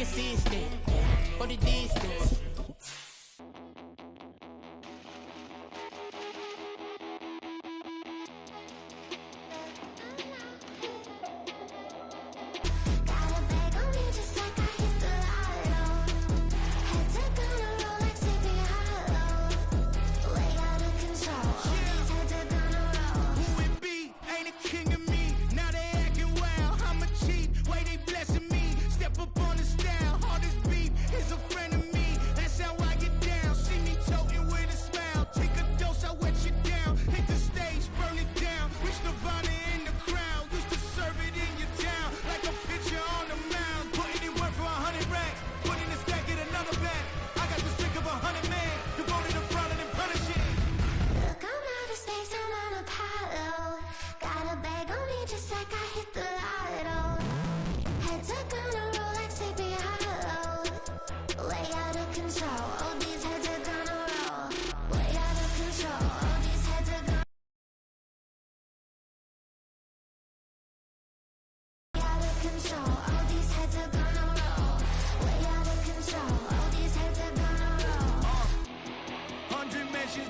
consistent for the distance.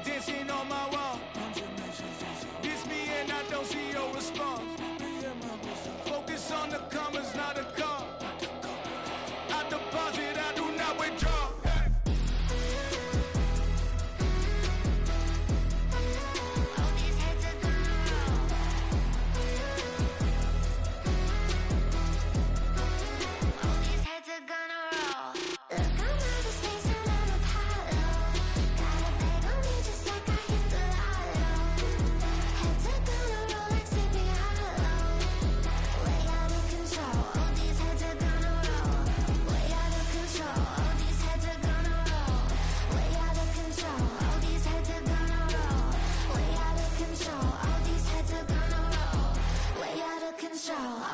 Dancing on my wall. This me and I don't see your response. Focus on the commas, not the call. I deposit, I do not withdraw.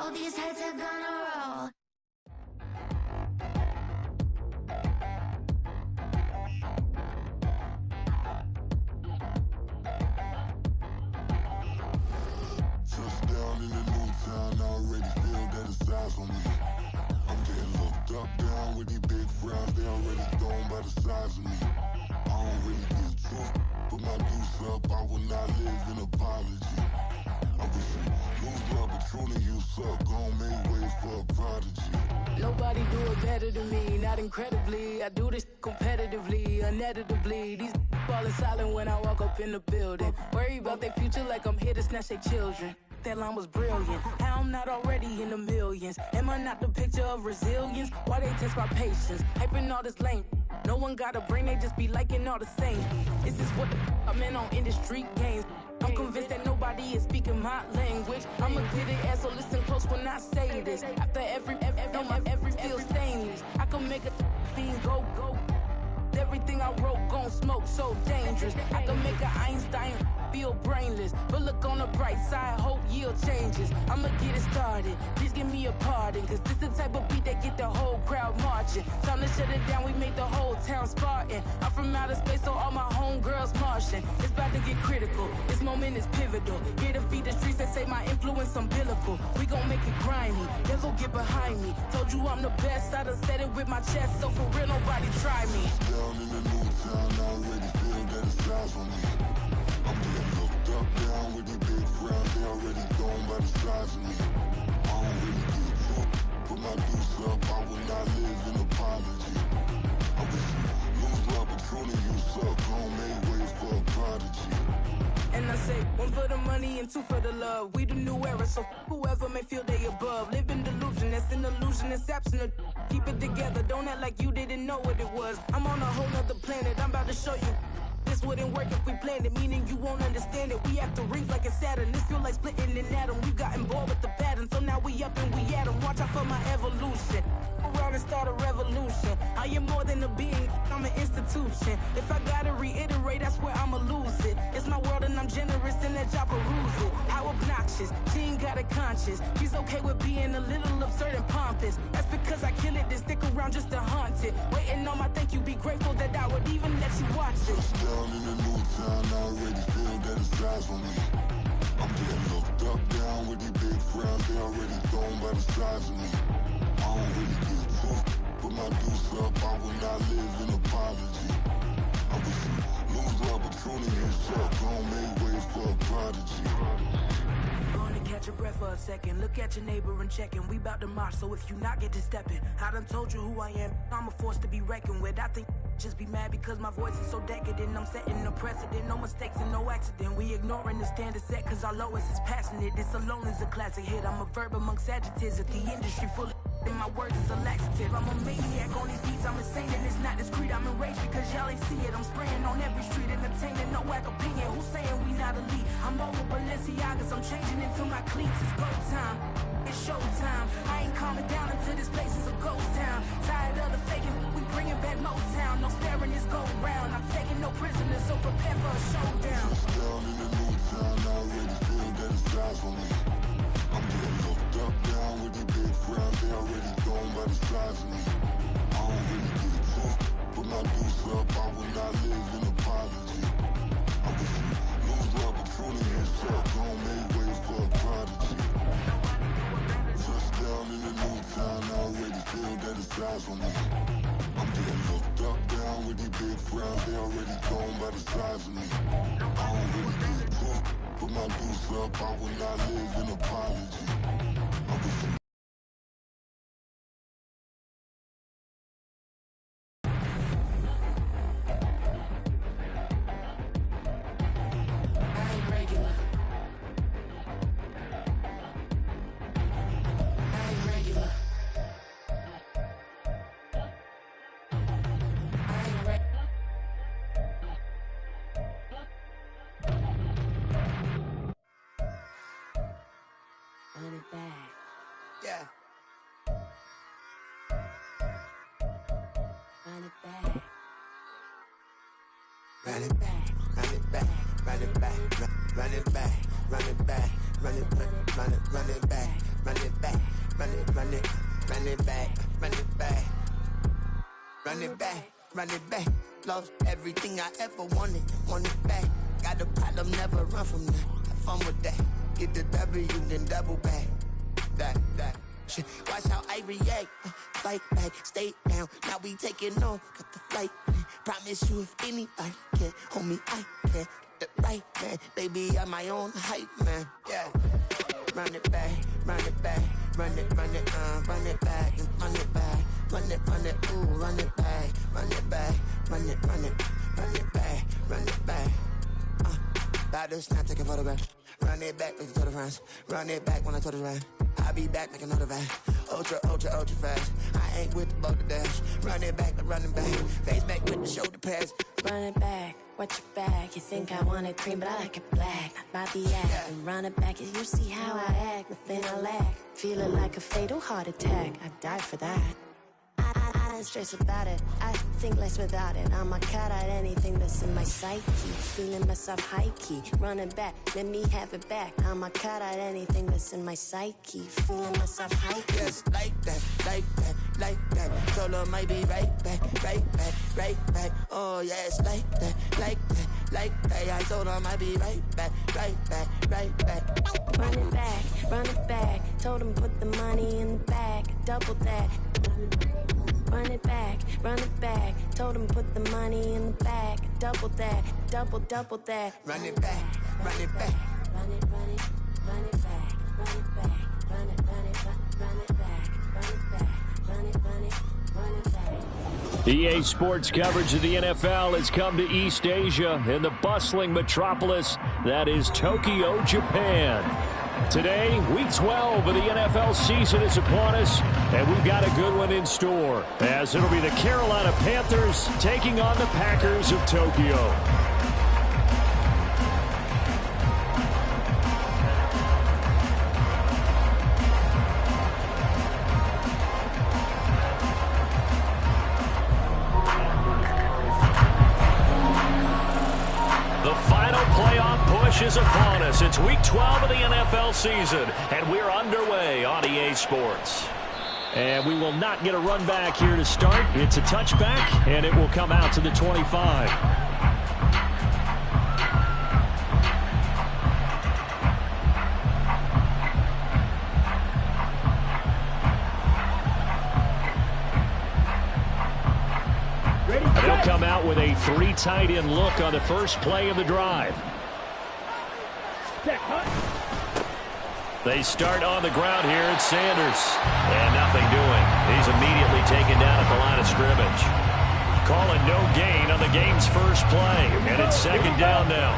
All these heads are gonna roll. Touchdown in the new town, I already feel that it's eyes on me. I'm getting looked up, down with these big frowns, they already thrown by the size of me. I don't really get truth, put my deuce up, I will not live in apology. I wish you lose love, but truly you suck, gon' make way for a prodigy. Nobody do it better than me, not incredibly. I do this competitively, uneditably. These falling silent when I walk up in the building. Worry about their future like I'm here to snatch their children. That line was brilliant. How I'm not already in the millions? Am I not the picture of resilience? Why they test my patience? Hyping all this lame. No one got a brain, they just be liking all the same. This is what the I'm in on industry games. I'm convinced that nobody is speaking my language. I'm a good ass, so listen close when I say this. After every feel stainless. I can make a fiend go. Everything I wrote gon' smoke, so dangerous. I can make an Einstein feel brainless, but look on the bright side, hope yield changes. I'ma get it started, please give me a pardon, cause this the type of beat that get the whole crowd marching. Time to shut it down, we made the whole town Spartan. I'm from outer space, so all my homegirls Martian. It's about to get critical, this moment is pivotal. Here to feed the streets that say my influence umbilical. We gon' make it grimy, never get behind me. Told you I'm the best, I done said it with my chest, so for real nobody try me. Down in the new town, I already feel that it's eyes on me. I'm getting looked up, down with these big frowns, they already thrown by the size of me. I don't really get truth, put my deuce up, I will not live in apology. I wish you lose love, but truly you suck, gon' make way for a prodigy. And I say, one for the money and two for the love. We the new era, so whoever may feel they above. Live in delusion, that's an illusion, it's absent. Keep it together, don't act like you didn't know what it was. I'm on a whole nother planet, I'm about to show you. This wouldn't work if we planned it, meaning you won't understand it. We have to rings like a Saturn, this feel like splitting an atom. We got involved with the pattern, so now we up and we at 'em. Watch out for my evolution. Around and start a revolution. I am more than a being, I'm an institution. If I gotta reiterate, that's where I'ma lose it. It's my world and I'm generous in that job peruse it. How obnoxious, she ain't got a conscience. She's okay with being a little absurd and pompous. That's because I kill it, then stick around just to haunt it. Waiting on my thank you, be grateful that I would even let you watch it. Down in the new town, I already feel that it's eyes on me. I'm getting looked up, down with these big frowns, they already thrown by the size of me. I don't really get truth, put live in apology. I wish you lose the opportunity and shut. Don't make way for a prodigy. Gonna catch your breath for a second. Look at your neighbor and check in. We bout to march, so if you not get to stepping, I done told you who I am. I'm a force to be reckoned with. I think just be mad because my voice is so decadent. I'm setting a precedent. No mistakes and no accident. We ignoring the standard set cause our lowest is passionate. This alone is a classic hit. I'm a verb amongst adjectives. At the industry full of and my words is a laxative. I'm a maniac on these beats. I'm insane and it's not discreet. I'm enraged because y'all ain't see it. I'm spraying on every street, entertaining no whack opinion. Who's saying we not elite? I'm over Balenciagas. I'm changing into my cleats. It's go time. It's showtime. I ain't calming down until this place is a ghost town. Tired of the faking. We bringing back Motown. No sparing this go round. I'm taking no prisoners, so prepare for a showdown. Down in the new town, I already feel that it's eyes on me. I'm getting looked up, down with these big frowns. They already gone by the size of me. I don't really get it too. Put my deuce up, I will not live in apology. I wish you lose the opportunity and shut. Don't make way for a prodigy. Touchdown in the new town, I already feel that it's eyes on me. I'm getting looked up, down with these big frowns. They already gone by the size of me. I don't really get it too. Put my deuce up, I will not live in apology. I wish you Run it back. Yeah. Run it back. Run it back, run it back, run it back, run it back, run it back, run it back, run it back, run it back, run it back, run it back, run it back, run it back. Lost everything I ever wanted, want it back. Got a problem, never run from that. Have fun with that. Get the W, then double back. That. Shit. Watch how I react. Fight back, stay down. Now we taking off, got the flight. Promise you if anybody can, homie, I can. Get the right man, baby, I'm my own hype man. Yeah. Run it back, run it back, run it back, and run it back, run it, ooh, run it back, run it back, run it back, run it back. About to snap, take a photograph. Run it back, make it to the friends. Run it back when I told it right. I'll be back, make another van. Ultra fast. I ain't with the boat to dash. Run it back, running back. Face back with the shoulder pads. Run it back, watch your back. You think I want it cream, but I like it black. Not the act. And run it back, you see how I act. Nothing I lack. Feeling like a fatal heart attack. I'd die for that. I don't stress about it. I think less without it. I'm a cut at anything that's in my psyche. Feeling myself high key. Running back, let me have it back. I'm a cut at anything that's in my psyche. Feeling myself high key. Yes, like that, like that, like that. Told her might be right back, right back, right back. Oh yes, like that, like that, like that. I told her might be right back, right back, right back. Run it back, run it back. Told him put the money in the bag. Double that. Run it back, run it back. Told him put the money in the bag. Double that, double that. Run it back, run it back. Run it, run it, run it back, run it back, run it, run it, run it back, run it back, run it, run it, run it back. EA Sports coverage of the NFL has come to East Asia in the bustling metropolis that is Tokyo, Japan. Today, week 12 of the NFL season is upon us, and we've got a good one in store, as it'll be the Carolina Panthers taking on the Packers of Tokyo. Is upon us. It's week 12 of the NFL season, and we're underway on EA Sports. And we will not get a run back here to start. It's a touchback, and it will come out to the 25. come out with a 3 tight end look on the first play of the drive. They start on the ground here at Sanders. And nothing doing. He's immediately taken down at the line of scrimmage. Calling no gain on the game's first play. And it's second down now.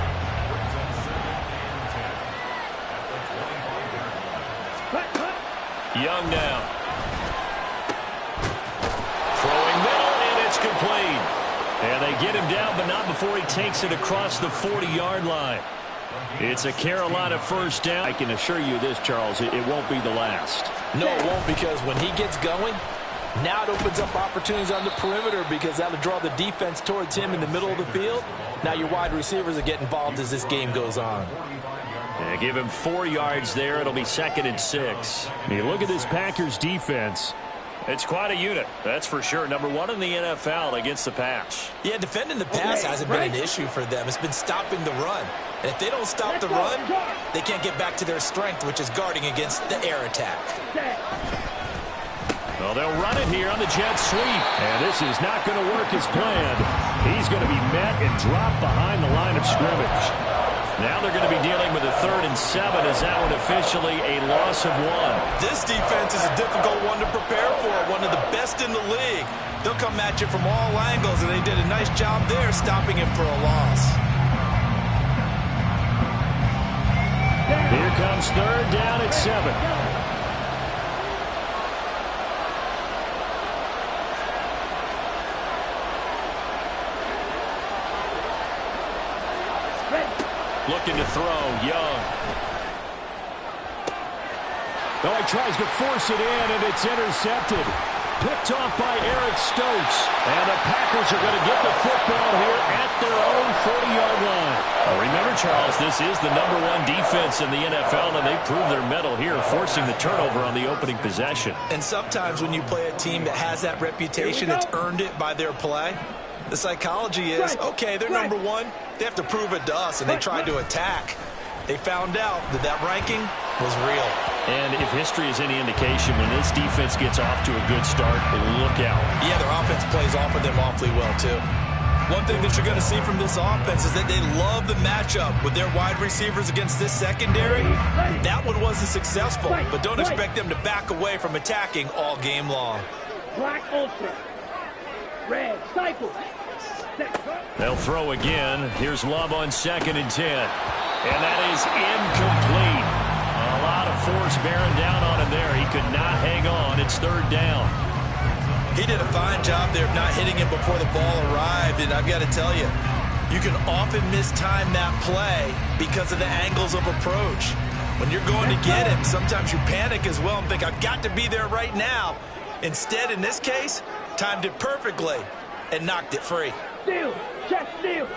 Young now. Throwing middle, and it's complete. And they get him down, but not before he takes it across the 40-yard line. It's a Carolina first down. I can assure you this, Charles, it won't be the last. No, it won't, because when he gets going, now it opens up opportunities on the perimeter, because that'll draw the defense towards him in the middle of the field. Now your wide receivers will get involved as this game goes on. Yeah, give him 4 yards there. It'll be 2nd and 6. You look at this Packers defense. It's quite a unit, that's for sure. Number 1 in the NFL against the pass. Yeah, defending the pass hasn't been an issue for them. It's been stopping the run. And if they don't stop the run, they can't get back to their strength, which is guarding against the air attack. Well, they'll run it here on the jet sweep. And this is not going to work as planned. He's going to be met and dropped behind the line of scrimmage. Now they're going to be dealing with a 3rd and 7. Is that one officially a loss of 1? This defense is a difficult one to prepare for, one of the best in the league. They'll come at you from all angles, and they did a nice job there stopping him for a loss. Here comes 3rd down at 7. Looking to throw, Young. Oh, he tries to force it in, and it's intercepted. Picked off by Eric Stokes. And the Packers are going to get the football here at their own 40-yard line. Well, remember, Charles, this is the number 1 defense in the NFL, and they proved their mettle here, forcing the turnover on the opening possession. And sometimes when you play a team that has that reputation, it's earned it by their play. The psychology is, okay, they're number 1. They have to prove it to us, and they tried to attack. They found out that that ranking was real. And if history is any indication, when this defense gets off to a good start, look out. Yeah, their offense plays off of them awfully well, too. One thing that you're going to see from this offense is that they love the matchup with their wide receivers against this secondary. That one wasn't successful, but don't expect them to back away from attacking all game long. Black Ultra. Red Cycle. They'll throw again. Here's Love on 2nd and 10. And that is incomplete. A lot of force bearing down on him there. He could not hang on. It's 3rd down. He did a fine job there of not hitting him before the ball arrived. And I've got to tell you, you can often mistime that play because of the angles of approach. When you're going to get him, sometimes you panic as well and think, I've got to be there right now. Instead, in this case, timed it perfectly and knocked it free. Steal, check steal.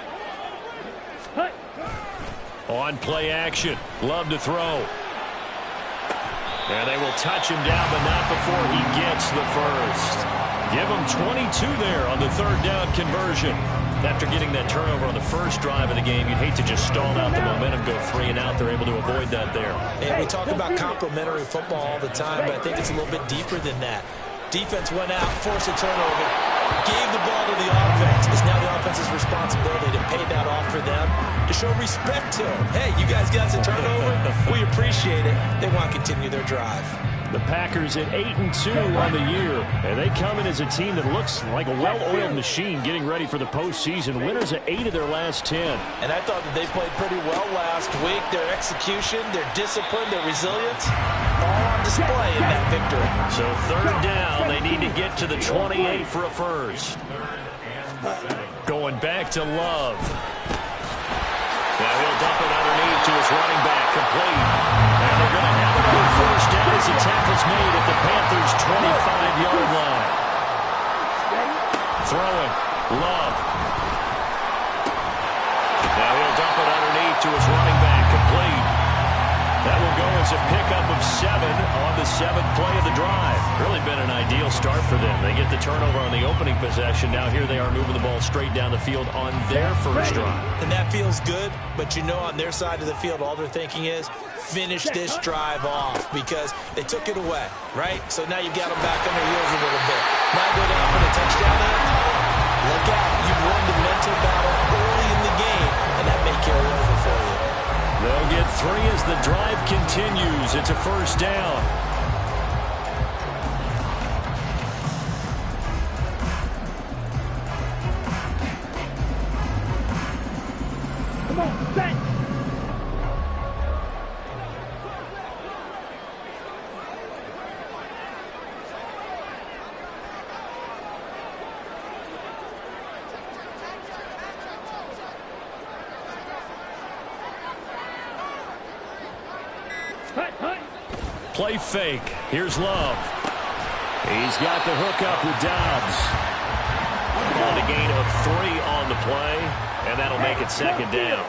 On play action, Love to throw. And they will touch him down, but not before he gets the first. Give him 22 there on the 3rd down conversion. After getting that turnover on the first drive of the game, you'd hate to just stall out the momentum, go 3 and out. They're able to avoid that there. And we talk about complementary football all the time, but I think it's a little bit deeper than that. Defense went out, forced a turnover, gave the ball to the offense. It's now the offense's responsibility to pay that off for them, to show respect to them. Hey, you guys got a turnover. We appreciate it. They want to continue their drive. The Packers at 8-2 on the year, and they come in as a team that looks like a well-oiled machine getting ready for the postseason. Winners at 8 of their last 10. And I thought that they played pretty well last week. Their execution, their discipline, their resilience, all on display in that victory. So 3rd down, they need to get to the 28 for a first. Going back to Love. Now he'll dump it underneath to his running back, complete. And they're going to have it on 1st down as the tackle's made at the Panthers' 25-yard line. Throwing, Love. Now he'll dump it underneath to his running back, complete. That will go as a pickup of 7 on the 7th play of the drive. Really been an ideal start for them. They get the turnover on the opening possession. Now here they are moving the ball straight down the field on their first drive. And that feels good, but you know on their side of the field, all they're thinking is, finish this drive off, because they took it away, right? So now you've got them back on their heels a little bit. Now go down for the touchdown. Look out. You've three as the drive continues. It's a first down. Come on, set. Play fake. Here's Love. He's got the hook up with Dobbs. On a gain of 3 on the play, and that'll make it second down.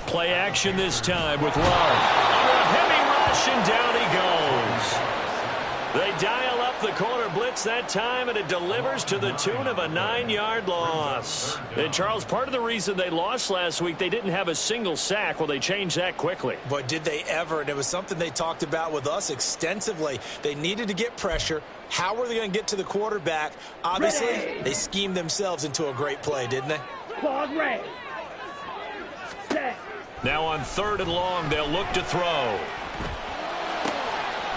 Play action this time with Love. Under a heavy rush, and down he goes. They dial up the corner blitz that time, and it delivers to the tune of a 9-yard loss. And, Charles, part of the reason they lost last week, they didn't have a single sack. Well, they changed that quickly. But did they ever? And it was something they talked about with us extensively. They needed to get pressure. How were they going to get to the quarterback? Obviously, they schemed themselves into a great play, didn't they? Ready. Set. Now on 3rd and long, they'll look to throw.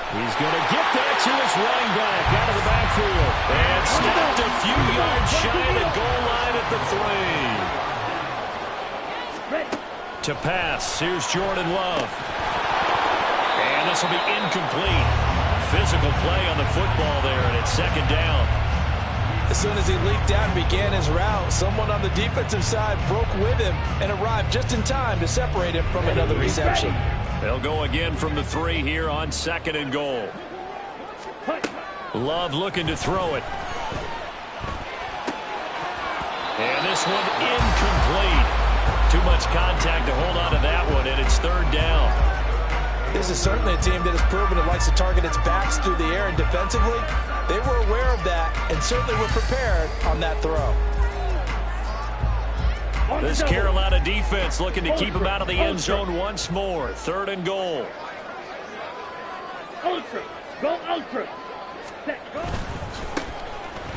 He's going to get that to his running back out of the backfield. And stopped a few yards shy of the goal line at the 3. To pass, here's Jordan Love. And this will be incomplete. Physical play on the football there, and it's second down. As soon as he leaped out and began his route, someone on the defensive side broke with him and arrived just in time to separate him from another reception. They'll go again from the 3 here on 2nd and goal. Love looking to throw it. And this one incomplete. Too much contact to hold on to that one, and it's 3rd down. This is certainly a team that has proven it likes to target its backs through the air, and defensively, they were aware of that and certainly were prepared on that throw. This Carolina defense looking to keep him out of the end zone once more. 3rd and goal. Ultra. Go ultra. Set. Go.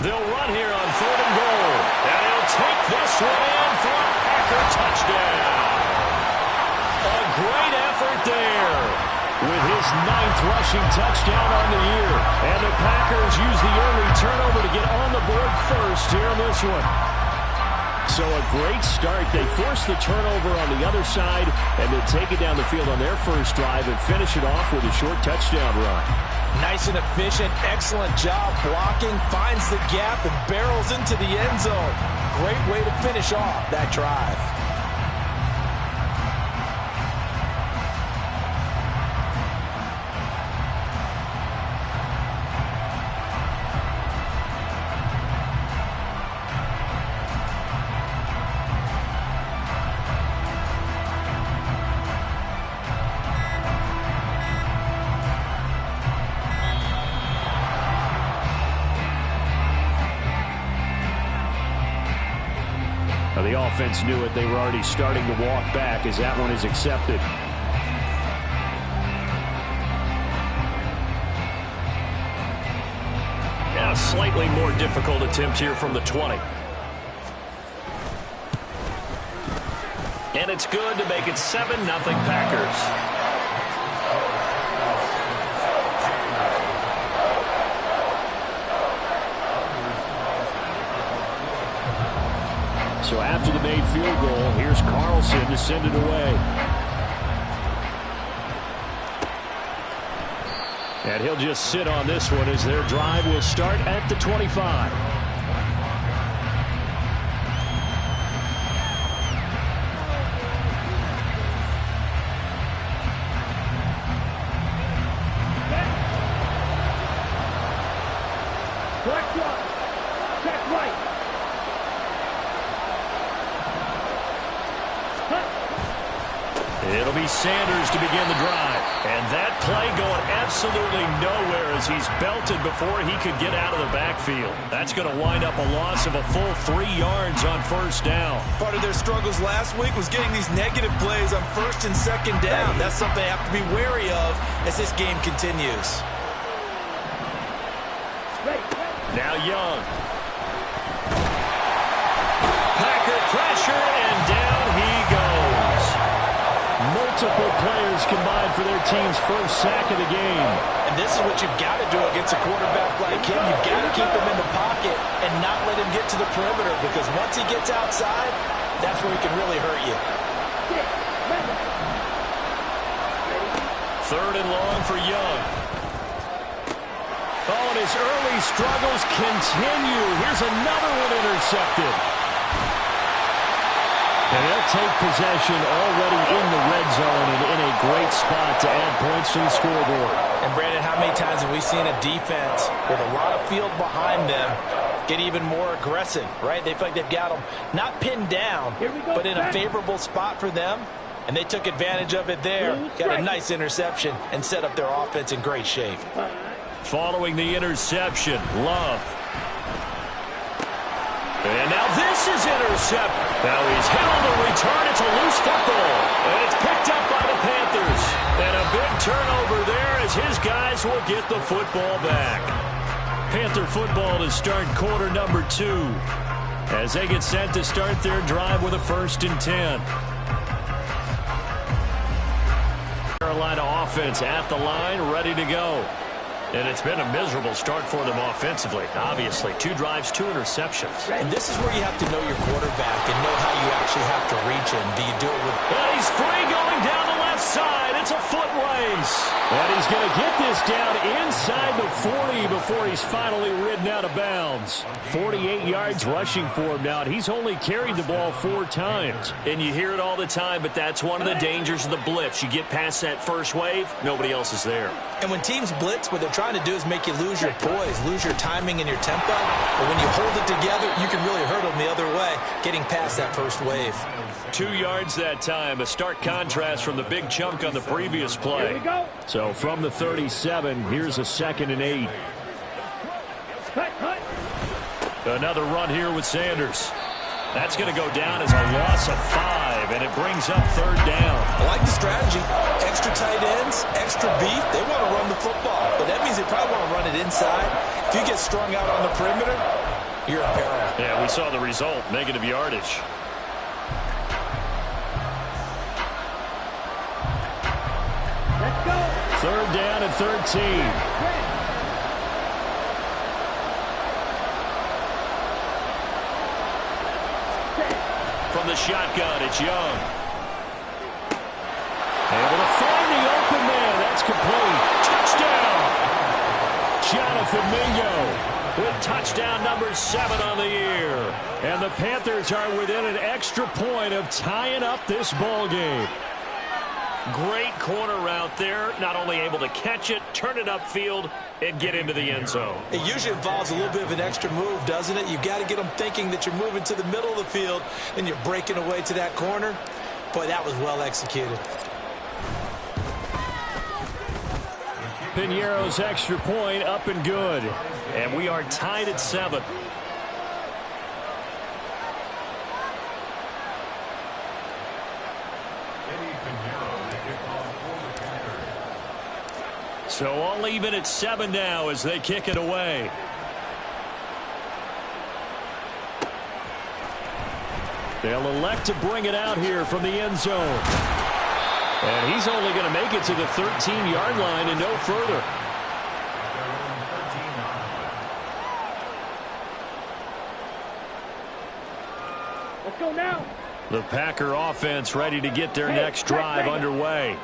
They'll run here on 3rd and goal. And he'll take this one in for a Packer touchdown. A great effort there with his 9th rushing touchdown on the year. And the Packers use the early turnover to get on the board first here in this one. So a great start. They force the turnover on the other side and then take it down the field on their first drive and finish it off with a short touchdown run. Nice and efficient, excellent job blocking, finds the gap and barrels into the end zone. Great way to finish off that drive. The offense knew it. They were already starting to walk back as that one is accepted. Yeah, a slightly more difficult attempt here from the 20. And it's good to make it 7-0 Packers. So after the made field goal, here's Carlson to send it away. And he'll just sit on this one as their drive will start at the 25. Blackghoust. Check right. It'll be Sanders to begin the drive. And that play going absolutely nowhere as he's belted before he could get out of the backfield. That's going to wind up a loss of a full 3 yards on first down. Part of their struggles last week was getting these negative plays on 1st and 2nd down. That's something they have to be wary of as this game continues. Now Young. Packer pressure, and down he goes. combined for their team's first sack of the game. And this is what you've got to do against a quarterback like him. You've got to keep him in the pocket and not let him get to the perimeter, because once he gets outside, that's where he can really hurt you. 3rd and long for Young. Oh, and his early struggles continue. Here's another one intercepted. And they'll take possession already in the red zone and in a great spot to add points to the scoreboard. And, Brandon, how many times have we seen a defense with a lot of field behind them get even more aggressive, right? They feel like they've got them not pinned down, but in a favorable spot for them. And they took advantage of it there. Got a nice interception and set up their offense in great shape. Following the interception, Love. And now this is intercepted. Now he's hit on the return. It's a loose football. And it's picked up by the Panthers. And a big turnover there as his guys will get the football back. Panther football to start quarter number 2. As they get set to start their drive with a 1st and 10. Carolina offense at the line, ready to go. And it's been a miserable start for them offensively. Obviously, 2 drives, 2 interceptions. And this is where you have to know your quarterback and know how you actually have to reach him. Do you do it with... And he's free going down the left side. It's a foot race. And he's going to get this down inside the 40 before he's finally ridden out of bounds. 48 yards rushing for him now. He's only carried the ball 4 times. And you hear it all the time, but that's one of the dangers of the blitz. You get past that first wave, nobody else is there. And when teams blitz, what they're trying to do is make you lose your poise, lose your timing and your tempo. But when you hold it together, you can really hurt them the other way, getting past that first wave. 2 yards that time, a stark contrast from the big chunk on the previous play. So from the 37, here's a 2nd and 8. Another run here with Sanders. That's going to go down as a loss of 5, and it brings up 3rd down. I like the strategy. Extra tight ends, extra beef. They want to run the football, but that means they probably want to run it inside. If you get strung out on the perimeter, you're in peril. Yeah, we saw the result, negative yardage. Let's go. 3rd down and 13. From the shotgun, it's Young. Able to find the open man. That's complete. Touchdown! Jonathan Mingo with touchdown number 7 on the year. And the Panthers are within an extra point of tying up this ball game. Great corner route there. Not only able to catch it, turn it upfield, and get into the end zone. It usually involves a little bit of an extra move, doesn't it? You've got to get them thinking that you're moving to the middle of the field and you're breaking away to that corner. Boy, that was well executed. Piñeiro's extra point up and good. And we are tied at 7. So all even at 7 now as they kick it away. They'll elect to bring it out here from the end zone. And he's only going to make it to the 13-yard line and no further. Let's go now. The Packer offense ready to get their next drive underway.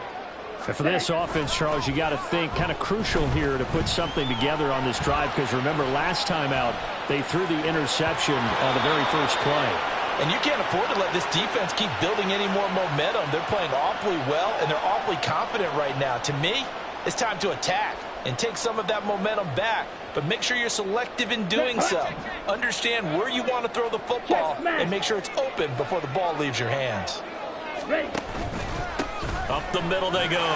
And for this offense, Charles, you got to think kind of crucial here to put something together on this drive, because remember last time out they threw the interception on the very first play. And you can't afford to let this defense keep building any more momentum. They're playing awfully well, and they're awfully confident right now. To me, it's time to attack and take some of that momentum back. But make sure you're selective in doing so. Understand where you want to throw the football and make sure it's open before the ball leaves your hands. Ready. Up the middle they go.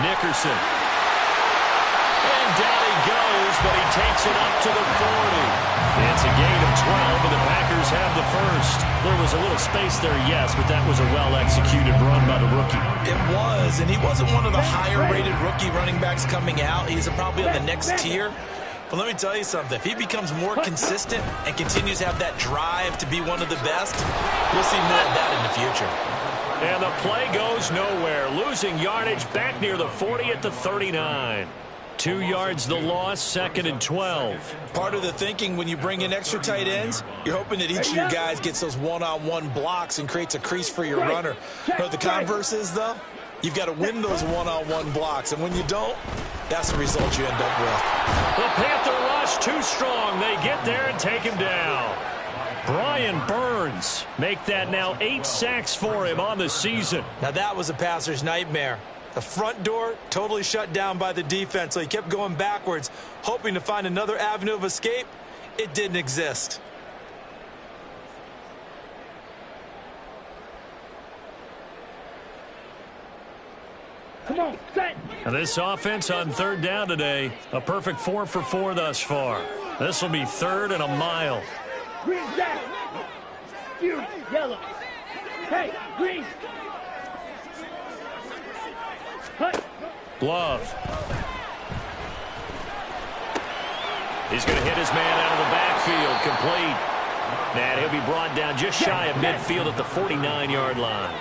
Nickerson. And down he goes, but he takes it up to the 40. It's a gain of 12, and the Packers have the first. There was a little space there, yes, but that was a well-executed run by the rookie. It was, and he wasn't one of the higher-rated rookie running backs coming out. He's probably on the next tier. But let me tell you something. If he becomes more consistent and continues to have that drive to be one of the best, we'll see more of that in the future. And the play goes nowhere. Losing yardage back near the 40 at the 39. 2 yards the loss, 2nd and 12. Part of the thinking when you bring in extra tight ends, you're hoping that each of your guys gets those one-on-one blocks and creates a crease for your runner. The converse is, though, you've got to win those one-on-one blocks. And when you don't, that's the result you end up with. The Panther rush too strong. They get there and take him down. Brian Burns make that now 8 sacks for him on the season. Now that was a passer's nightmare. The front door totally shut down by the defense, so he kept going backwards, hoping to find another avenue of escape. It didn't exist. Come on, set. And this offense on 3rd down today, a perfect 4 for 4 thus far. This will be 3rd and a mile. Green, set. You, yellow. Hey, green. Cut. Love. He's going to hit his man out of the backfield. Complete. And he'll be brought down just shy of midfield at the 49-yard line.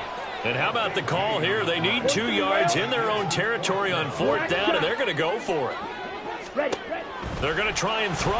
And how about the call here? They need 2 yards in their own territory on 4th down, and they're going to go for it. They're going to try and throw.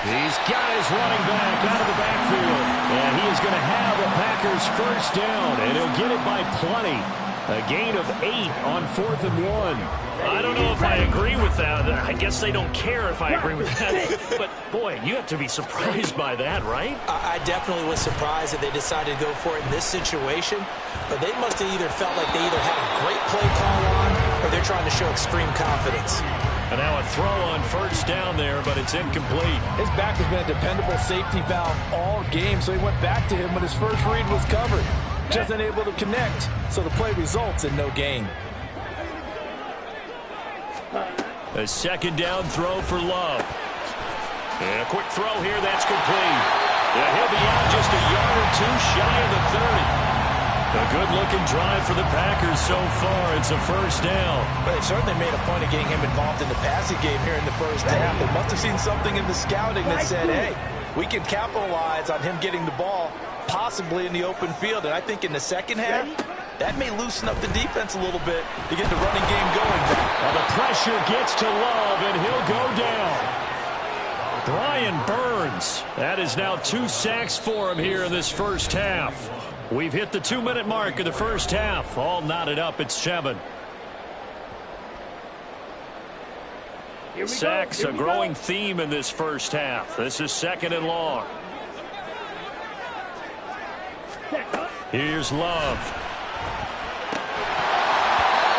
He's got his running back out of the backfield. And he is going to have the Packers 1st down, and he'll get it by plenty. A gain of 8 on 4th and 1. I don't know if I agree with that. I guess they don't care if I agree with that. But, boy, you have to be surprised by that, right? I definitely was surprised that they decided to go for it in this situation. But they must have either felt like they either had a great play call on or they're trying to show extreme confidence. And now a throw on 1st down there, but it's incomplete. His back has been a dependable safety valve all game, so he went back to him when his first read was covered. Just unable to connect, so the play results in no gain. A 2nd down throw for Love. And a quick throw here, that's complete. Yeah, he'll be out just a yard or 2 shy of the 30. A good-looking drive for the Packers so far. It's a 1st down. But they certainly made a point of getting him involved in the passing game here in the first half. They must have seen something in the scouting that said, hey, we can capitalize on him getting the ball possibly in the open field. And I think in the second half, that may loosen up the defense a little bit to get the running game going. Well, the pressure gets to Love, and he'll go down. Brian Burns. That is now 2 sacks for him here in this first half. We've hit the 2-minute mark of the first half. All knotted up at 7. Sacks, a growing theme in this first half. This is 2nd and long. Here's Love.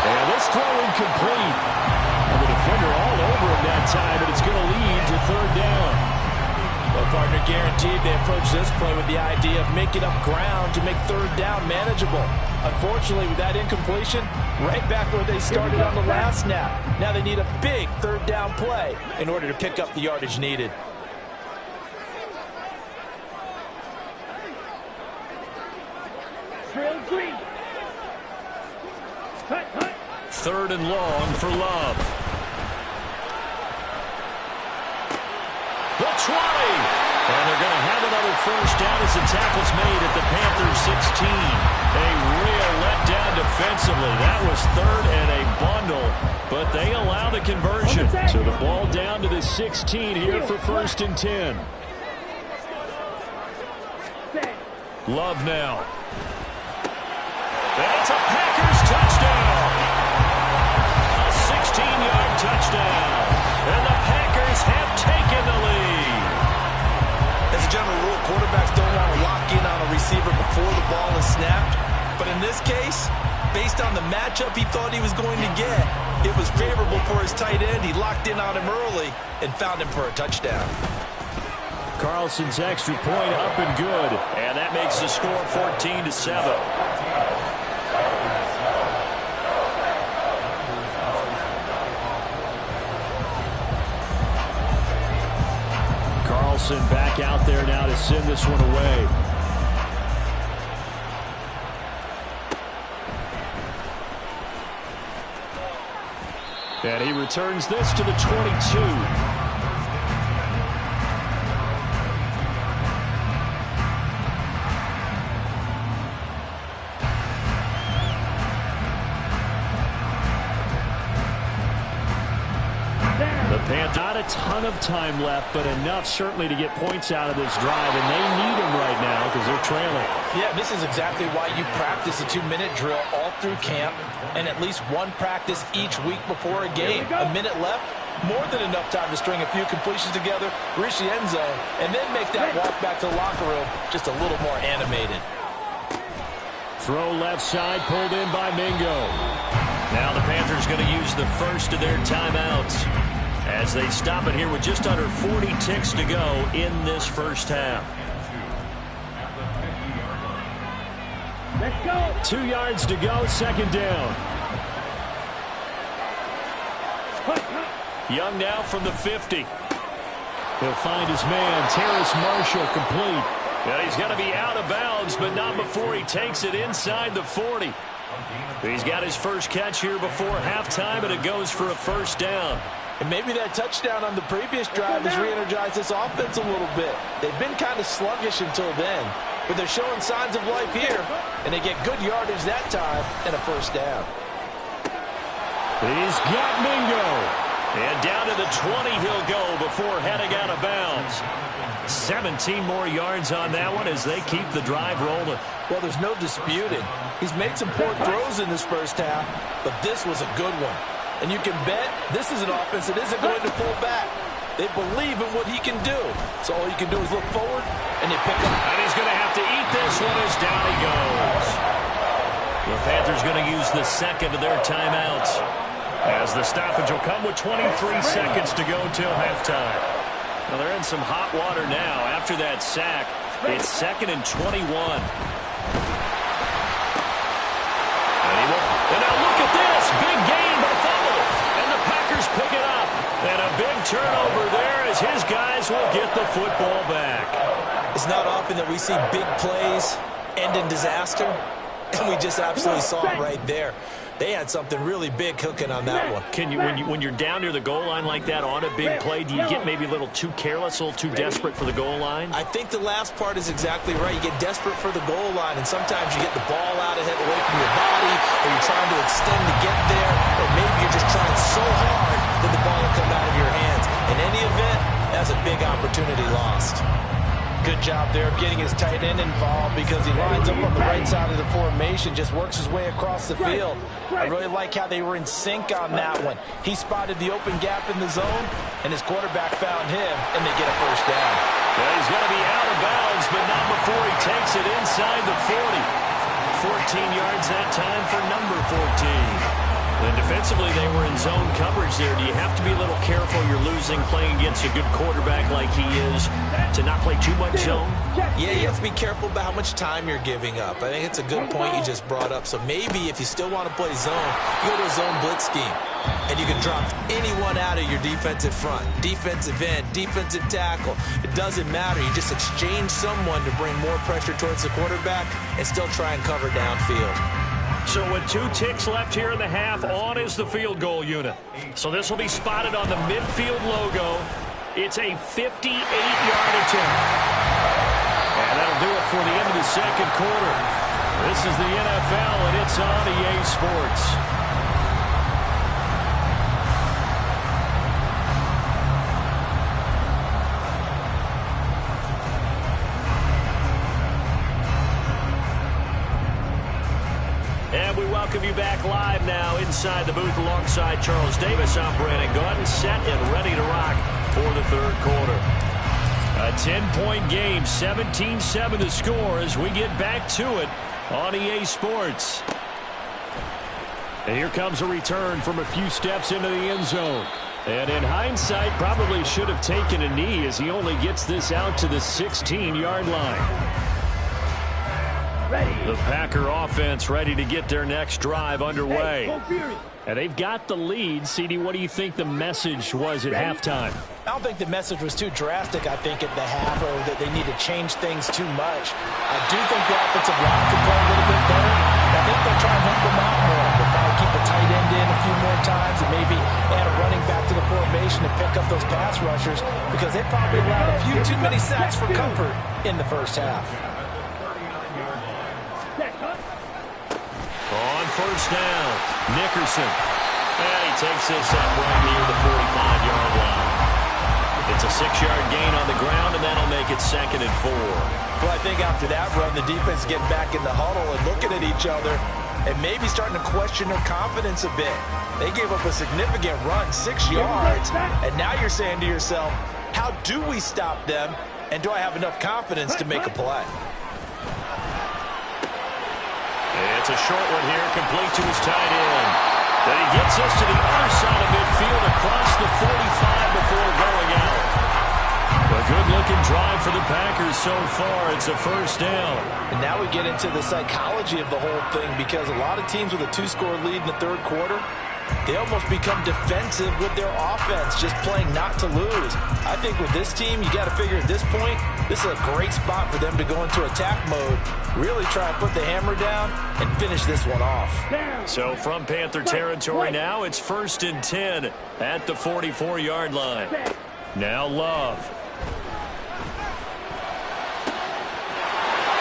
And this throw incomplete. And the defender all over him that time, and it's going to lead to 3rd down. Well, partner, guaranteed they approach this play with the idea of making up ground to make 3rd down manageable. Unfortunately, with that incompletion, right back where they started on the last snap. Now they need a big 3rd down play in order to pick up the yardage needed. Trail green. 3rd and long for Love. The 20. And they're going to have another 1st down as the tackle's made at the Panthers 16. A real letdown defensively. That was 3rd and a bundle, but they allow the conversion. So the ball down to the 16 here for 1st and 10. Love now. And it's a Packers touchdown. A 16-yard touchdown. And the Packers have taken the lead. As a general rule, quarterbacks don't want to lock in on a receiver before the ball is snapped. But in this case, based on the matchup he thought he was going to get, it was favorable for his tight end. He locked in on him early and found him for a touchdown. Carlson's extra point up and good. And that makes the score 14-7. Carlson back out there now to send this one away. And he returns this to the 22. ton of time left, but enough certainly to get points out of this drive, and they need them right now because they're trailing. Yeah, this is exactly why you practice a 2-minute drill all through camp and at least one practice each week before a game. A minute left, more than enough time to string a few completions together, reach the end zone, and then make that walk back to the locker room just a little more animated. Throw left side, pulled in by Mingo. Now the Panthers going to use the first of their timeouts as they stop it here with just under 40 ticks to go in this first half. Let's go. 2 yards to go, second down. Young now from the 50. He'll find his man, Terrace Marshall, complete. Yeah, he's got to be out of bounds, but not before he takes it inside the 40. He's got his first catch here before halftime, and it goes for a first down. And maybe that touchdown on the previous drive has re-energized this offense a little bit. They've been kind of sluggish until then, but they're showing signs of life here, and they get good yardage that time and a first down. He's got Mingo. And down to the 20 he'll go before heading out of bounds. 17 more yards on that one as they keep the drive rolling. Well, there's no disputing. He's made some poor throws in this first half, but this was a good one. And you can bet this is an offense that isn't going to pull back. They believe in what he can do. So all you can do is look forward, and they pick up. And he's going to have to eat this one as down he goes. The Panthers going to use the second of their timeouts, as the stoppage will come with 23 seconds to go till halftime. Well, they're in some hot water now. After that sack, it's 2nd and 21. And now look at this. Big gain by Fumble. And the Packers pick it up. And a big turnover there as his guys will get the football back. It's not often that we see big plays end in disaster. And we just absolutely saw it right there. They had something really big cooking on that one. Can you, when you're down near the goal line like that on a big play, do you get maybe a little too careless, a little too desperate for the goal line? I think the last part is exactly right. You get desperate for the goal line, and sometimes you get the ball out ahead away from your body, or you're trying to extend to get there, or maybe you're just trying so hard that the ball will come out of your hands. In any event, that's a big opportunity lost. Good job there of getting his tight end involved because he lines up on the right side of the formation, just works his way across the field. I really like how they were in sync on that one. He spotted the open gap in the zone, and his quarterback found him, and they get a first down. Yeah, he's going to be out of bounds, but not before he takes it inside the 40. 14 yards that time for number 14. And defensively, they were in zone coverage there. Do you have to be a little careful? You're losing playing against a good quarterback like he is to not play too much zone? Yeah, you have to be careful about how much time you're giving up. I think it's a good point you just brought up. So maybe if you still want to play zone, you go to a zone blitz scheme. And you can drop anyone out of your defensive front, defensive end, defensive tackle. It doesn't matter. You just exchange someone to bring more pressure towards the quarterback and still try and cover downfield. So with 2 ticks left here in the half, on is the field goal unit. So this will be spotted on the midfield logo. It's a 58-yard attempt. And that'll do it for the end of the second quarter. This is the NFL, and it's on EA Sports. And we welcome you back live now inside the booth alongside Charles Davis. I'm Brandon Gordon, set and ready to rock for the third quarter. A 10-point game, 17-7 the score as we get back to it on EA Sports. And here comes a return from a few steps into the end zone. And in hindsight, probably should have taken a knee as he only gets this out to the 16-yard line. The Packer offense ready to get their next drive underway. And they've got the lead. CD, what do you think the message was at halftime? I don't think the message was too drastic, I think, at the half, or that they need to change things too much. I do think the offensive line could play a little bit better. I think they'll try and help them out more. They'll probably keep the tight end in a few more times and maybe add a running back to the formation to pick up those pass rushers because they probably allowed a few too many sacks for comfort in the first half. On first down, Nickerson. And he takes this up right near the 45-yard line. It's a 6-yard gain on the ground, and that'll make it 2nd and 4. Well, I think after that run, the defense getting back in the huddle and looking at each other and maybe starting to question their confidence a bit. They gave up a significant run, 6 yards, and now you're saying to yourself, how do we stop them, and do I have enough confidence to make a play? It's a short one here, complete to his tight end. Then he gets us to the other side of midfield across the 45 before going out. A good-looking drive for the Packers so far. It's a first down. And now we get into the psychology of the whole thing, because a lot of teams with a 2-score lead in the third quarter, they almost become defensive with their offense, just playing not to lose. I think with this team, you got to figure at this point, this is a great spot for them to go into attack mode, really try and put the hammer down and finish this one off. So from Panther territory now, it's 1st and 10 at the 44-yard line. Now Love.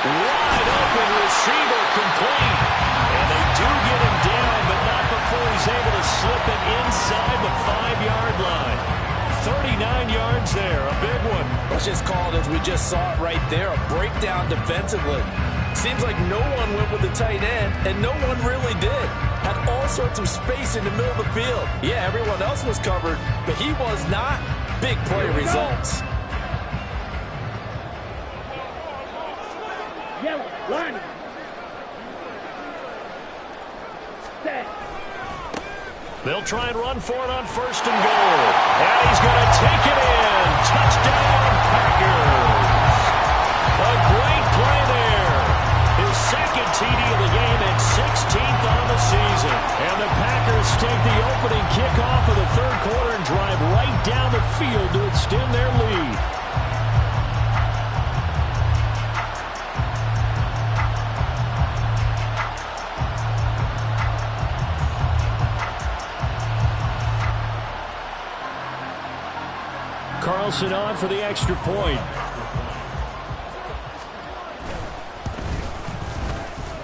Wide open receiver, complete. And they do get him down, but not before he's able to slip it inside the 5-yard line. 39 yards there, a big one. Let's just call it as we just saw it right there, a breakdown defensively. Seems like no one went with the tight end, and no one really did. Had all sorts of space in the middle of the field. Yeah, everyone else was covered, but he was not. Big play results. They'll try and run for it on 1st and goal. And he's going to take it in. Touchdown, Packers. A great play there. His 2nd TD of the game and 16th on the season. And the Packers take the opening kickoff of the third quarter and drive right down the field to extend their lead. Carlson on for the extra point.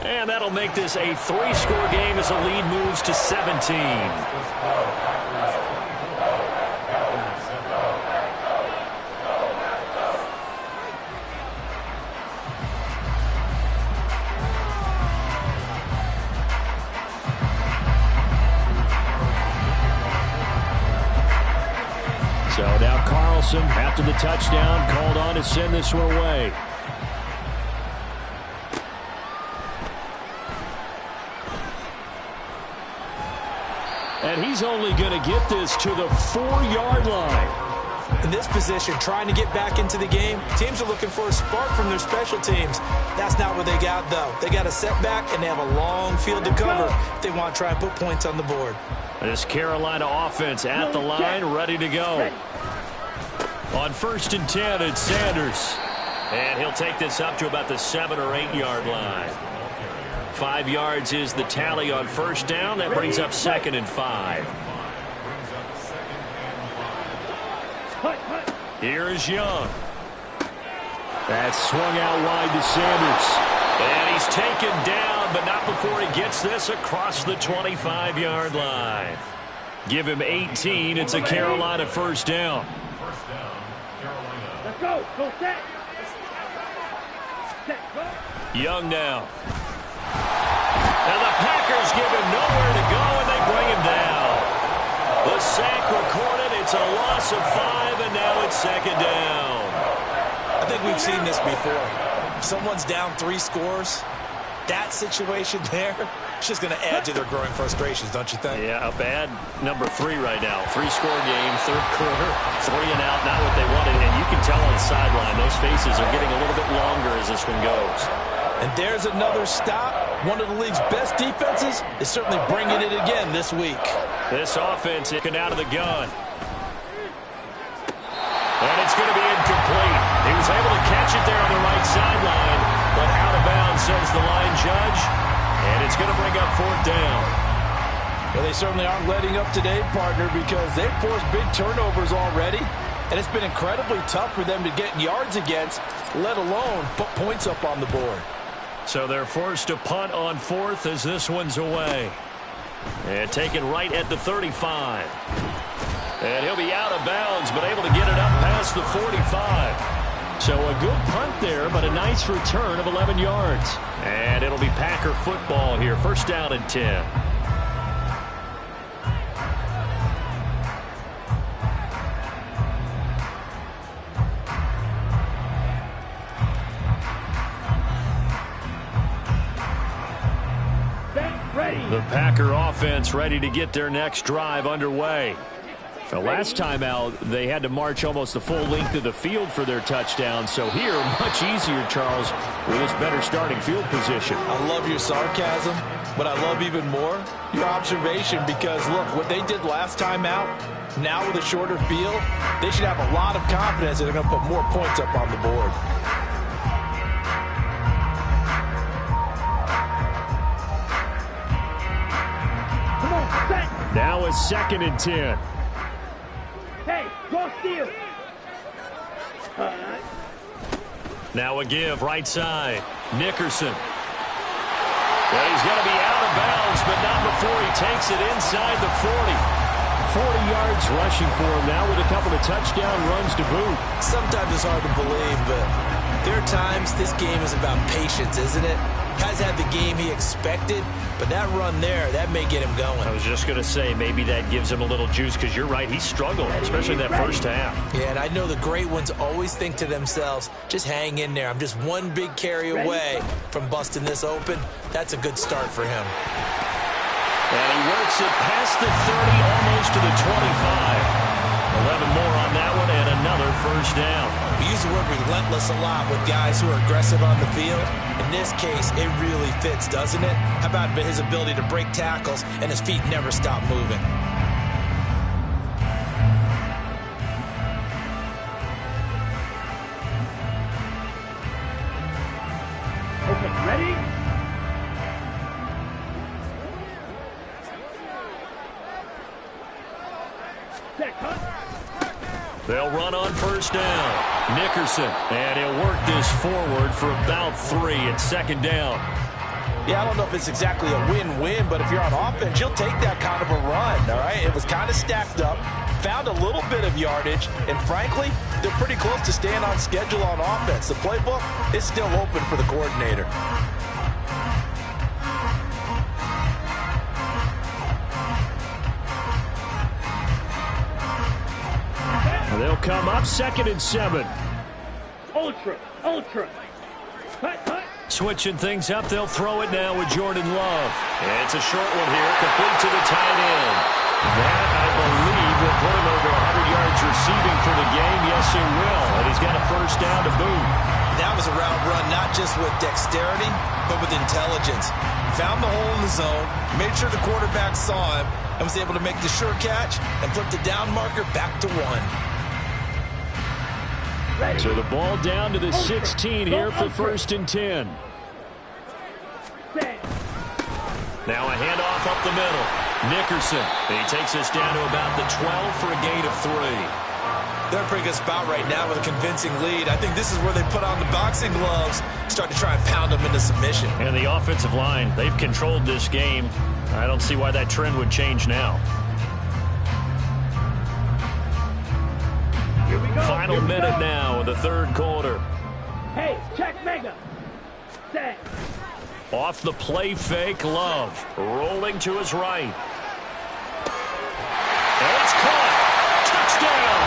And that'll make this a 3-score game as the lead moves to 17. So now Carlson, after the touchdown, called on to send this one away. And he's only going to get this to the 4-yard line. In this position, trying to get back into the game, teams are looking for a spark from their special teams. That's not what they got, though. They got a setback, and they have a long field to cover if they want to try and put points on the board. This Carolina offense at the line, ready to go. On 1st and 10, it's Sanders. And he'll take this up to about the 7 or 8 yard line. 5 yards is the tally on 1st down. That brings up 2nd and 5. Here is Young. That's swung out wide to Sanders. And he's taken down, but not before he gets this across the 25-yard line. Give him 18. It's a Carolina 1st down. Let's go. Go set. Young now. And the Packers give him nowhere to go, and they bring him down. The sack recorded. It's a loss of 5, and now it's 2nd down. I think we've seen this before. If someone's down 3 scores, that situation there, it's just going to add to their growing frustrations, don't you think? Yeah, a bad number 3 right now. 3-score game, third quarter, 3 and out, not what they wanted. And you can tell on the sideline, those faces are getting a little bit longer as this one goes. And there's another stop. One of the league's best defenses is certainly bringing it again this week. This offense getting out of the gun. And it's going to be incomplete. He was able to catch it there on the right sideline, but out of bounds, says the line judge. And it's going to bring up 4th down. Well, they certainly aren't letting up today, partner, because they've forced big turnovers already. And it's been incredibly tough for them to get yards against, let alone put points up on the board. So they're forced to punt on 4th as this one's away. And taken right at the 35. And he'll be out of bounds, but able to get it up past past the 45. So a good punt there, but a nice return of 11 yards. And it'll be Packer football here. First down and 10. The Packer offense ready to get their next drive underway. The last time out, they had to march almost the full length of the field for their touchdown. So here, much easier, Charles, with this better starting field position. I love your sarcasm, but I love even more your observation because, look, what they did last time out, now with a shorter field, they should have a lot of confidence that they're going to put more points up on the board. Now it's 2nd and 10. Hey, go steal. Now a give, right side. Nickerson. Well, he's going to be out of bounds, but not before he takes it inside the 40. 40 yards rushing for him now with a couple of touchdown runs to boot. Sometimes it's hard to believe, but there are times this game is about patience, isn't it? Has had the game he expected, but that run there, that may get him going. I was just going to say, maybe that gives him a little juice, because you're right, he struggled, especially in that first half. Yeah, and I know the great ones always think to themselves, just hang in there. I'm just one big carry away from busting this open. That's a good start for him. And he works it past the 30, almost to the 25. 11 more on that one, and another first down. We use the word relentless a lot with guys who are aggressive on the field. In this case, it really fits, doesn't it? How about his ability to break tackles and his feet never stop moving? Okay, ready? Set, cut. They'll run on first down. Nickerson, and he'll work this forward for about 3 at 2nd down. Yeah, I don't know if it's exactly a win-win, but if you're on offense, you'll take that kind of a run, all right? It was kind of stacked up, found a little bit of yardage, and frankly, they're pretty close to staying on schedule on offense. The playbook is still open for the coordinator. They'll come up 2nd and 7. Ultra. Cut. Switching things up, they'll throw it now with Jordan Love. And it's a short one here, complete to the tight end. That, I believe, will put him over 100 yards receiving for the game. Yes, it will. And he's got a first down to boot. That was a route run not just with dexterity, but with intelligence. Found the hole in the zone, made sure the quarterback saw him, and was able to make the sure catch and flip the down marker back to 1. So the ball down to the 16 here for 1st and 10. Now a handoff up the middle. Nickerson. And he takes us down to about the 12 for a gain of 3. They're in a pretty good spot right now with a convincing lead. I think this is where they put on the boxing gloves, start to try and pound them into submission. And the offensive line, they've controlled this game. I don't see why that trend would change now. Final minute now in the 3rd quarter. Hey, check Mega. Set. Off the play fake, Love. Rolling to his right. And it's caught. Touchdown.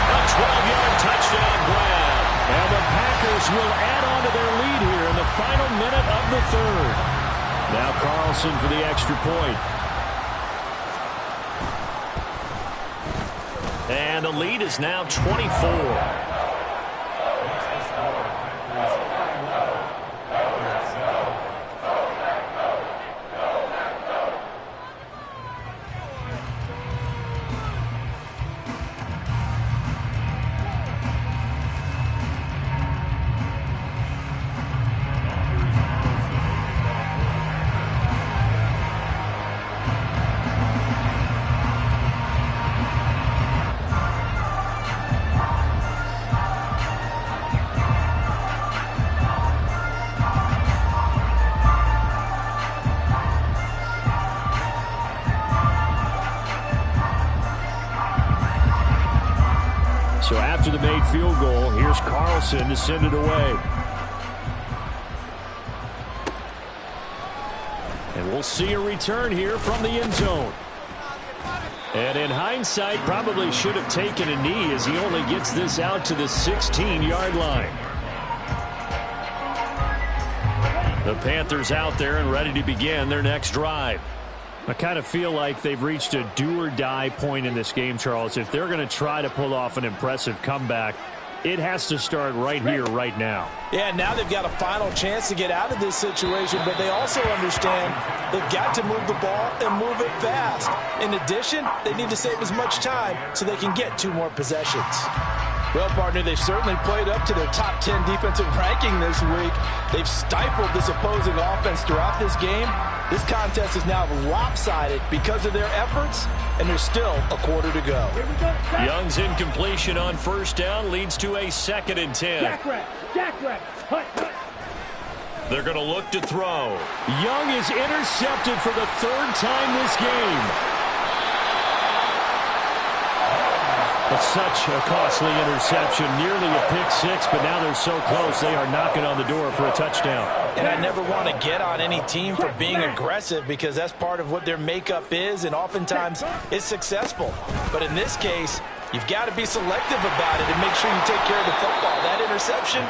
A 12-yard touchdown grab. And the Packers will add on to their lead here in the final minute of the 3rd. Now Carlson for the extra point. And the lead is now 24. made field goal. Here's Carlson to send it away. And we'll see a return here from the end zone. And in hindsight, probably should have taken a knee as he only gets this out to the 16-yard line. The Panthers out there and ready to begin their next drive. I kind of feel like they've reached a do-or-die point in this game, Charles. If they're going to try to pull off an impressive comeback, it has to start right here, right now. Yeah, now they've got a final chance to get out of this situation, but they also understand they've got to move the ball and move it fast. In addition, they need to save as much time so they can get 2 more possessions. Well, partner, they've certainly played up to their top 10 defensive ranking this week. They've stifled this opposing offense throughout this game. This contest is now lopsided because of their efforts, and there's still a quarter to go. Young's incompletion on first down leads to a 2nd and 10. Jackrabbit, hut. They're going to look to throw. Young is intercepted for the 3rd time this game. But such a costly interception, nearly a pick-6, but now they're so close they are knocking on the door for a touchdown. And I never want to get on any team for being aggressive because that's part of what their makeup is, and oftentimes it's successful. But in this case, you've got to be selective about it and make sure you take care of the football. That interception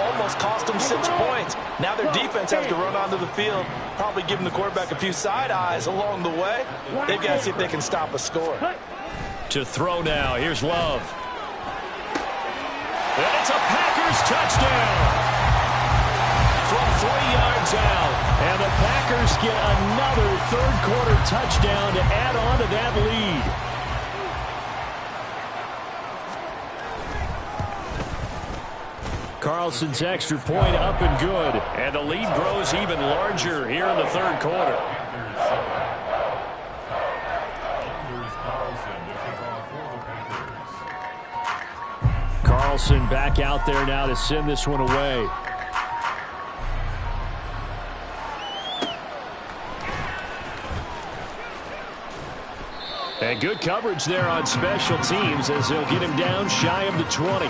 almost cost them 6 points. Now their defense has to run onto the field, probably giving the quarterback a few side eyes along the way. They've got to see if they can stop a score. To throw now. Here's Love. And it's a Packers touchdown from 3 yards out. And the Packers get another 3rd quarter touchdown to add on to that lead. Carlson's extra point up and good. And the lead grows even larger here in the 3rd quarter. Carlson back out there now to send this one away. And good coverage there on special teams as they'll get him down shy of the 20.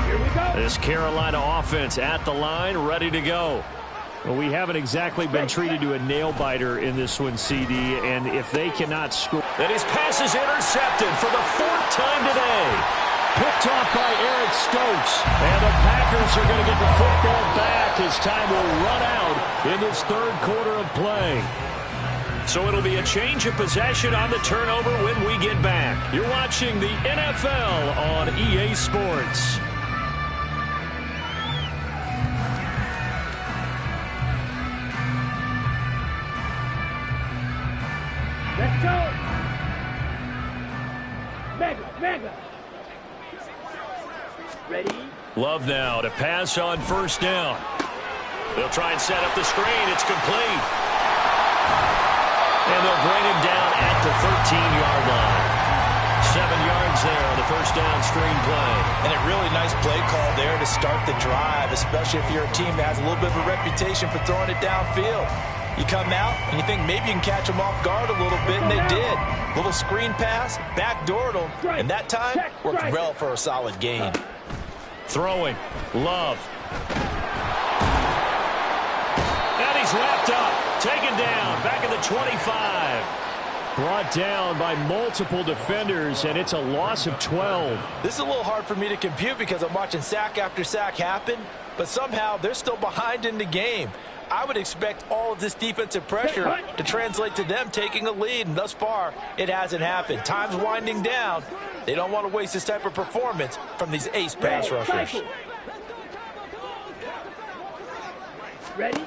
Here we go. This Carolina offense at the line, ready to go. Well, we haven't exactly been treated to a nail-biter in this one, CD, and if they cannot score... And his pass is intercepted for the 4th time today. Picked off by Eric Stokes. And the Packers are going to get the football back as time will run out in this 3rd quarter of play. So it'll be a change of possession on the turnover when we get back. You're watching the NFL on EA Sports. Let's go. Mega. Ready? Love now to pass on first down. They'll try and set up the screen. It's complete. And they'll bring him down at the 13-yard line. 7 yards there on the first down screen play. And a really nice play call there to start the drive, especially if you're a team that has a little bit of a reputation for throwing it downfield. You come out and you think maybe you can catch them off guard a little bit, and they did. Little screen pass, backdoored them, and that time worked well for a solid gain. Throwing, Love. And he's wrapped up, taken down, back at the 25. Brought down by multiple defenders, and it's a loss of 12. This is a little hard for me to compute because I'm watching sack after sack happen, but somehow they're still behind in the game. I would expect all of this defensive pressure to translate to them taking a lead, and thus far, it hasn't happened. Time's winding down. They don't want to waste this type of performance from these ace pass rushers. Ready?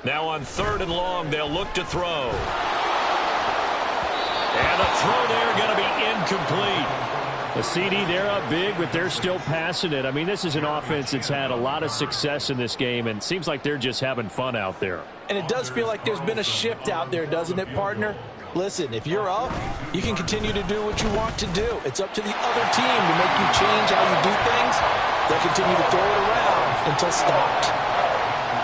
Now on 3rd and long, they'll look to throw. And the throw there going to be incomplete. The CD, they're up big, but they're still passing it. I mean, this is an offense that's had a lot of success in this game, and it seems like they're just having fun out there. And it does feel like there's been a shift out there, doesn't it, partner? Listen, if you're up, you can continue to do what you want to do. It's up to the other team to make you change how you do things. They'll continue to throw it around until stopped.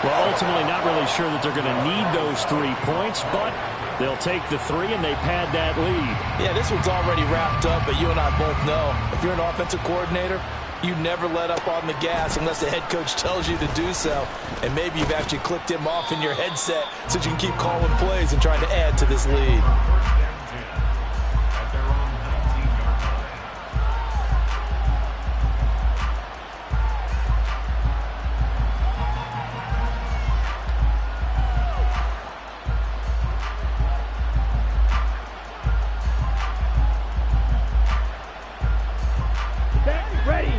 Well, ultimately not really sure that they're going to need those 3 points, but they'll take the 3 and they pad that lead. Yeah, this one's already wrapped up, but you and I both know if you're an offensive coordinator, you never let up on the gas unless the head coach tells you to do so. And maybe you've actually clicked him off in your headset so you can keep calling plays and trying to add to this lead.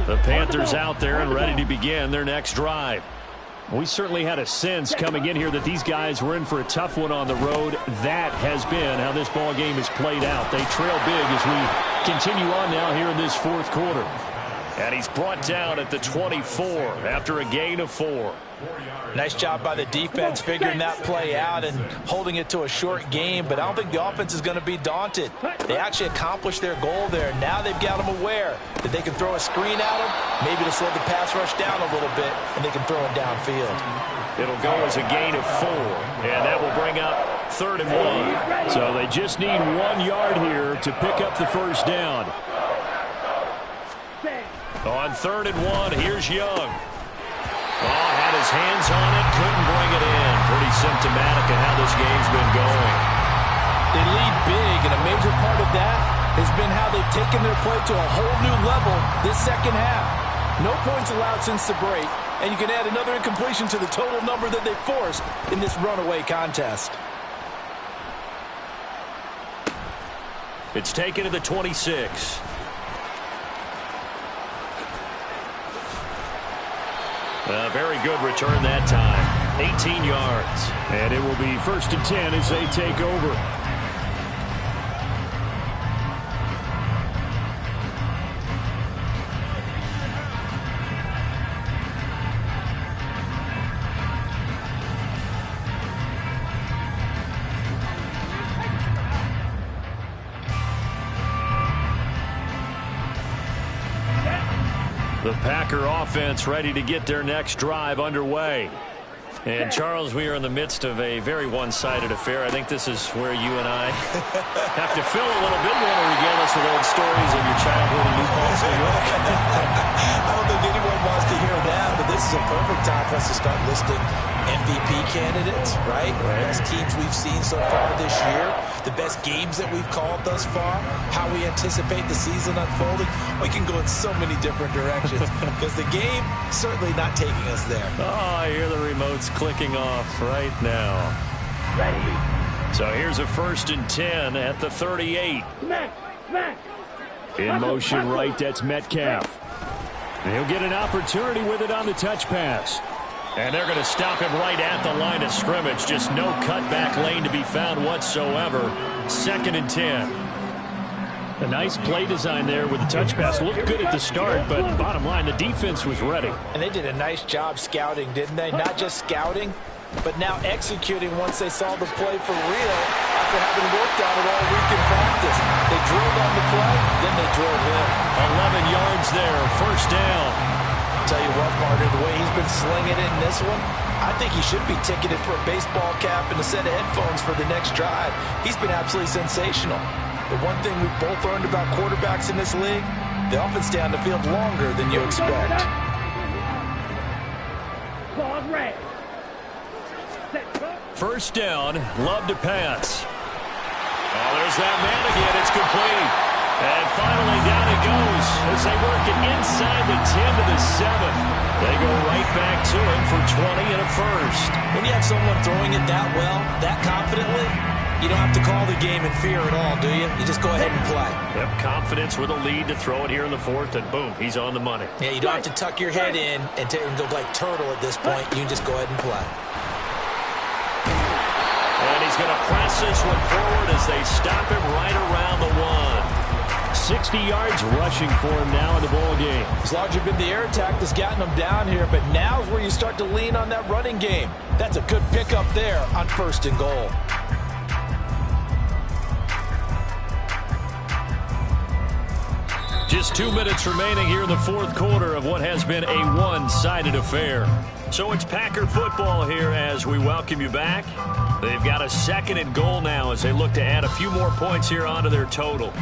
The Panthers out there and ready to begin their next drive. We certainly had a sense coming in here that these guys were in for a tough one on the road. That has been how this ball game has played out. They trail big as we continue on now here in this fourth quarter. And he's brought down at the 24 after a gain of 4. Nice job by the defense figuring that play out and holding it to a short game, but I don't think the offense is going to be daunted. They actually accomplished their goal there. Now they've got them aware that they can throw a screen at them, maybe to slow the pass rush down a little bit, and they can throw it downfield. It'll go as a gain of 4, and that will bring up 3rd and 1. So they just need 1 yard here to pick up the first down. On 3rd and 1, here's Young. Oh, had his hands on it, couldn't bring it in. Pretty symptomatic of how this game's been going. They lead big, and a major part of that has been how they've taken their play to a whole new level this second half. No points allowed since the break, and you can add another incompletion to the total number that they forced in this runaway contest. It's taken to the 26. A very good return that time. 18 yards. And it will be 1st and 10 as they take over. The Packer offense ready to get their next drive underway. And, Charles, we are in the midst of a very one-sided affair. I think this is where you and I have to fill a little bit. You want to regale us with old stories of your childhood in New Paltz, New York? I don't think anyone wants to hear that, but this is a perfect time for us to start listing MVP candidates, right? The best teams we've seen so far this year, the best games that we've called thus far, how we anticipate the season unfolding. We can go in so many different directions because the game certainly not taking us there. Oh, I hear the remotes clicking off right now. Ready. So here's a 1st and 10 at the 38. In motion right, that's Metcalf. And he'll get an opportunity with it on the touch pass. And they're going to stop him right at the line of scrimmage. Just no cutback lane to be found whatsoever. 2nd and 10. A nice play design there with the touch pass. Looked good at the start, but bottom line, the defense was ready. And they did a nice job scouting, didn't they? Not just scouting, but now executing once they saw the play for real after having worked on it all week in practice. They drilled on the play, then they drilled in. 11 yards there, 1st down. Tell you what, partner, the way he's been slinging it in this one, I think he should be ticketed for a baseball cap and a set of headphones for the next drive. He's been absolutely sensational. The one thing we've both learned about quarterbacks in this league, they often stay on the field longer than you expect. First down, Love to pass. Oh, there's that man again. It's complete. And finally down it goes as they work it inside the 10 to the 7. They go right back to him for 20 and a first. When you have someone throwing it that well, that confidently, you don't have to call the game in fear at all, do you? You just go ahead and play. Yep, confidence with a lead to throw it here in the 4th, and boom, he's on the money. Yeah, you don't have to tuck your head in and go like turtle at this point. You can just go ahead and play. And he's going to press this one forward as they stop him right around the 1. 60 yards rushing for him now in the ball game. It's largely been the air attack that's gotten him down here, but now is where you start to lean on that running game. That's a good pickup there on 1st and goal. Just 2 minutes remaining here in the 4th quarter of what has been a one-sided affair. So it's Packer football here as we welcome you back. They've got a 2nd and goal now as they look to add a few more points here onto their total.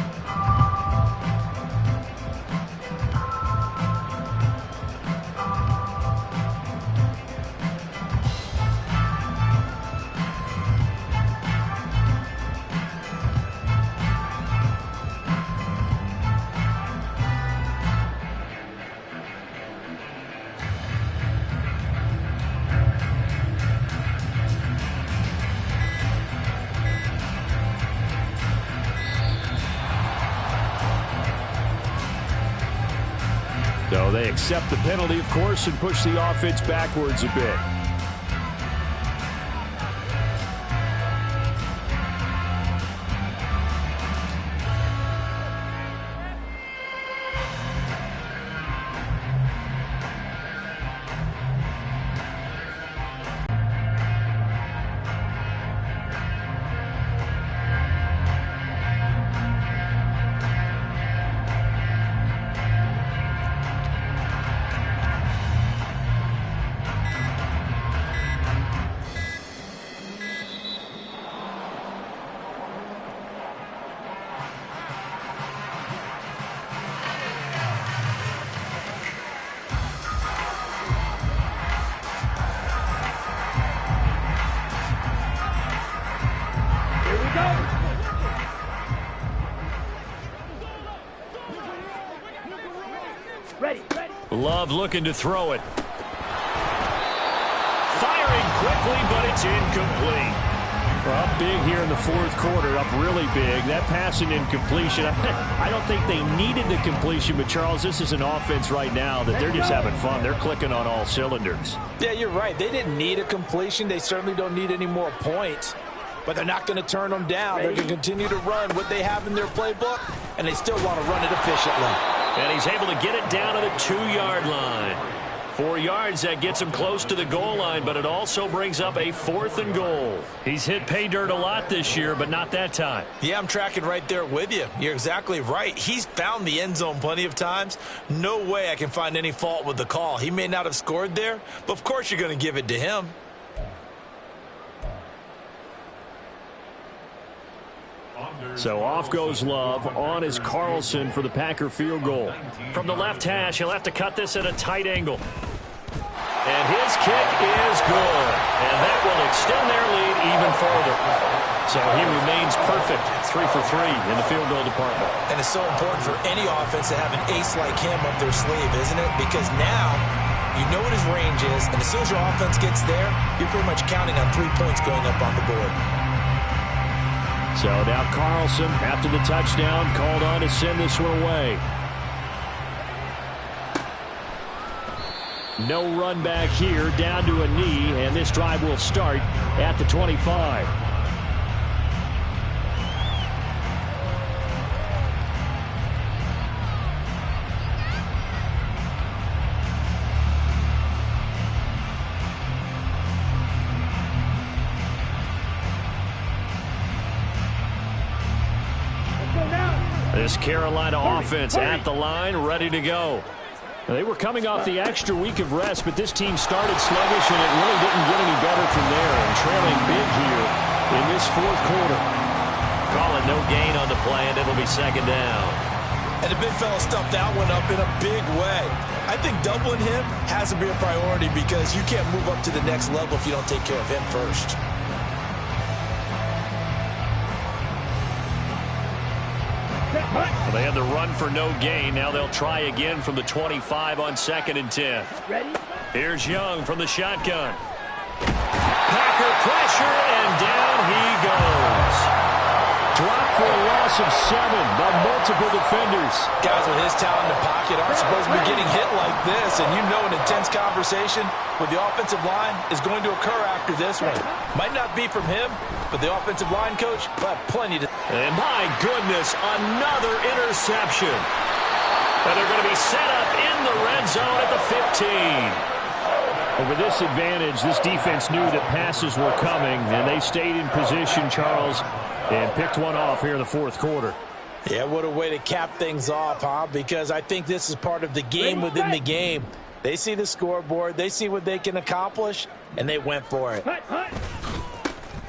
So they accept the penalty, of course, and push the offense backwards a bit. Love looking to throw it. Firing quickly, but it's incomplete. Well, up big here in the 4th quarter, up really big. That pass and incompletion, I don't think they needed the completion, but Charles, this is an offense right now that they're just having fun. They're clicking on all cylinders. Yeah, you're right. They didn't need a completion. They certainly don't need any more points. But they're not going to turn them down. They're going to continue to run what they have in their playbook, and they still want to run it efficiently. And he's able to get it down to the 2-yard line. 4 yards, that gets him close to the goal line, but it also brings up a 4th and goal. He's hit pay dirt a lot this year, but not that time. Yeah, I'm tracking right there with you. You're exactly right. He's found the end zone plenty of times. No way I can find any fault with the call. He may not have scored there, but of course you're going to give it to him. So off goes Love. On is Carlson for the Packer field goal. From the left hash, he'll have to cut this at a tight angle. And his kick is good. And that will extend their lead even further. So he remains perfect. 3 for 3 in the field goal department. And it's so important for any offense to have an ace like him up their sleeve, isn't it? Because now you know what his range is, and as soon as your offense gets there, you're pretty much counting on 3 points going up on the board. So now Carlson, after the touchdown, called on to send this one away. No run back here, down to a knee, and this drive will start at the 25. This Carolina offense at the line, ready to go. They were coming off the extra week of rest, but this team started sluggish, and it really didn't get any better from there. And trailing big here in this 4th quarter. Call it no gain on the play, and it'll be 2nd down. And the big fella stuffed that one up in a big way. I think doubling him has to be a priority because you can't move up to the next level if you don't take care of him first. Well, they had the run for no gain. Now they'll try again from the 25 on 2nd and 10. Ready? Here's Young from the shotgun. Packer pressure, and down he goes. Dropped for a loss of 7 by multiple defenders. Guys with his talent in the pocket aren't supposed to be getting hit like this, and you know an intense conversation with the offensive line is going to occur after this one. Might not be from him, but the offensive line coach will have plenty to... And my goodness, another interception. And they're going to be set up in the red zone at the 15. And with this advantage, this defense knew that passes were coming, and they stayed in position, Charles, and picked one off here in the 4th quarter. Yeah, what a way to cap things off, huh? Because I think this is part of the game within the game. They see the scoreboard. They see what they can accomplish, and they went for it.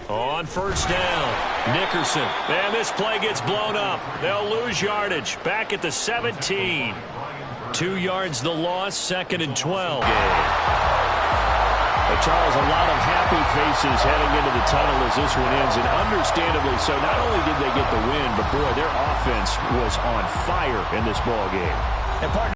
On first down, Nickerson. And this play gets blown up. They'll lose yardage. Back at the 17. 2 yards the loss, 2nd and 12. But Charles, a lot of happy faces heading into the tunnel as this one ends, and understandably so. Not only did they get the win, but boy, their offense was on fire in this ball game. And